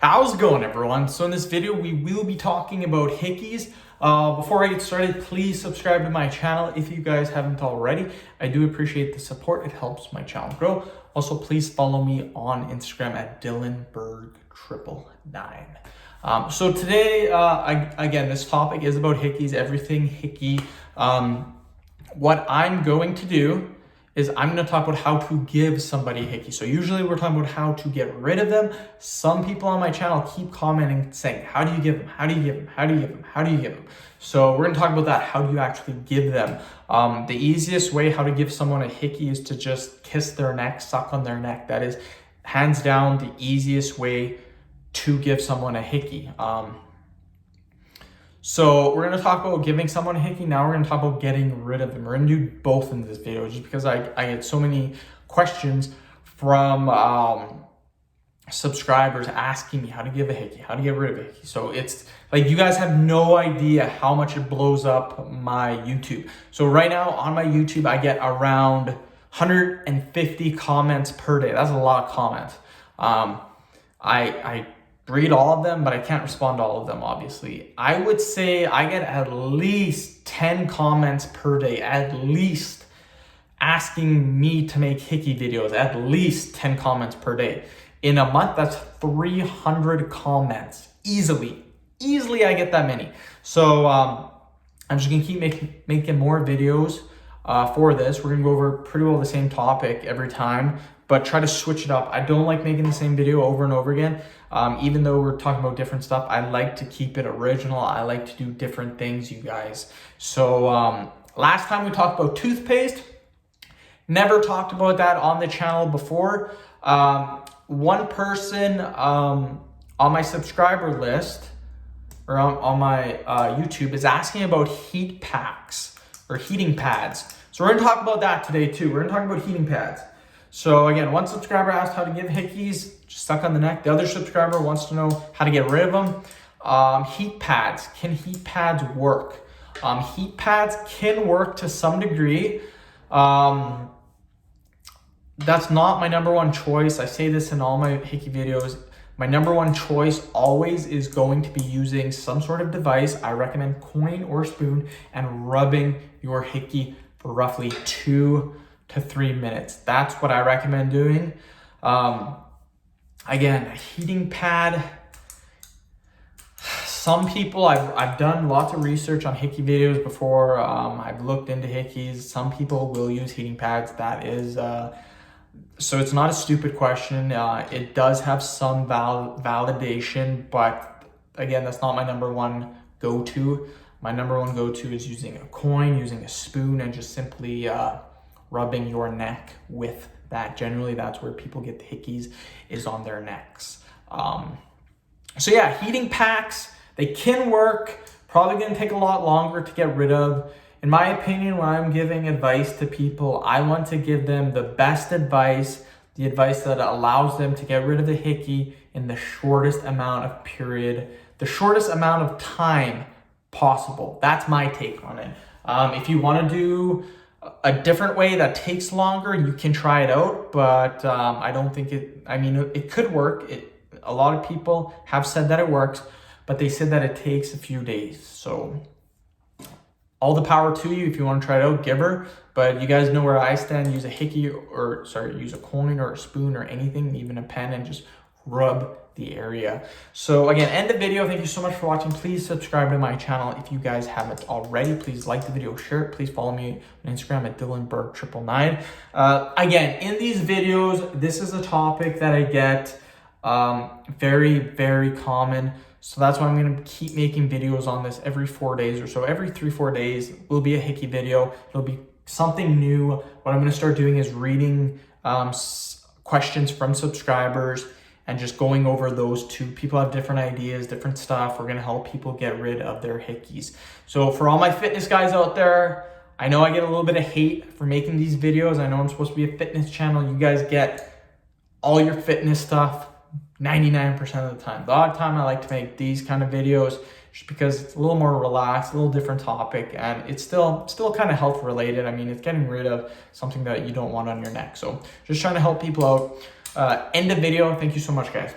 How's it going, everyone? So in this video, we will be talking about hickeys. Before I get started, please subscribe to my channel if you guys haven't already. I do appreciate the support. It helps my channel grow. Also, please follow me on Instagram at DylanBerg999. So today, again, this topic is about hickeys, everything hickey. What I'm going to do is I'm going to talk about how to give somebody a hickey. So usually we're talking about how to get rid of them. Some people on my channel keep commenting saying, how do you give them? How do you give them? How do you give them? How do you give them? So we're going to talk about that. How do you actually give them? The easiest way how to give someone a hickey is to just kiss their neck, suck on their neck. That is hands down the easiest way to give someone a hickey. So we're going to talk about giving someone a hickey. Now we're going to talk about getting rid of them. We're going to do both in this video just because I get so many questions from subscribers asking me how to give a hickey, how to get rid of a hickey. So it's like you guys have no idea how much it blows up my YouTube. So right now on my YouTube, I get around 150 comments per day. That's a lot of comments. I read all of them, but I can't respond to all of them, obviously. I would say I get at least 10 comments per day, at least asking me to make hickey videos, at least 10 comments per day. In a month, that's 300 comments, easily I get that many. So I'm just gonna keep making more videos for this. We're gonna go over pretty well the same topic every time, but try to switch it up. I don't like making the same video over and over again. Even though we're talking about different stuff, I like to keep it original. I like to do different things, you guys. So last time we talked about toothpaste. Never talked about that on the channel before. One person on my subscriber list, or on my YouTube, is asking about heat packs or heating pads. So we're gonna talk about that today too. We're gonna talk about heating pads. So again, one subscriber asked how to give hickeys, just stuck on the neck. The other subscriber wants to know how to get rid of them. Heat pads, can heat pads work? Heat pads can work to some degree. That's not my number one choice. I say this in all my hickey videos. My number one choice always is going to be using some sort of device. I recommend coin or spoon and rubbing your hickey for roughly 2 to 3 minutes. That's what I recommend doing. Again, a heating pad. Some people, I've done lots of research on hickey videos before. I've looked into hickeys. Some people will use heating pads. That is, so it's not a stupid question. It does have some validation, but again, that's not my number one go-to. My number one go-to is using a coin, using a spoon, and just simply rubbing your neck with that. Generally, that's where people get the hickeys, is on their necks. So yeah, heating packs, they can work. Probably gonna take a lot longer to get rid of. In my opinion, when I'm giving advice to people, I want to give them the best advice, the advice that allows them to get rid of the hickey in the shortest amount of time possible. That's my take on it. If you want to do a different way that takes longer, you can try it out, but I don't think it could work. A lot of people have said that it works, but they said that it takes a few days. So all the power to you. If you want to try it out, give her. But you guys know where I stand. Use a hickey use a coin or a spoon or anything, even a pen, and just rub the area. So again, end the video. Thank you so much for watching. Please subscribe to my channel if you guys haven't already. Please like the video, share it. Please follow me on Instagram at DylanBerg999. Again, in these videos, this is a topic that I get very, very common. So that's why I'm going to keep making videos on this every 4 days or so. Every 3-4 days will be a hickey video. It'll be something new. What I'm going to start doing is reading questions from subscribers and just going over those too. People have different ideas, different stuff. We're going to help people get rid of their hickeys. So for all my fitness guys out there, I know I get a little bit of hate for making these videos. I know I'm supposed to be a fitness channel. You guys get all your fitness stuff 99% of the time. The odd time I like to make these kind of videos just because it's a little more relaxed, a little different topic, and it's still kind of health related. I mean, it's getting rid of something that you don't want on your neck. So just trying to help people out. End the video. Thank you so much, guys.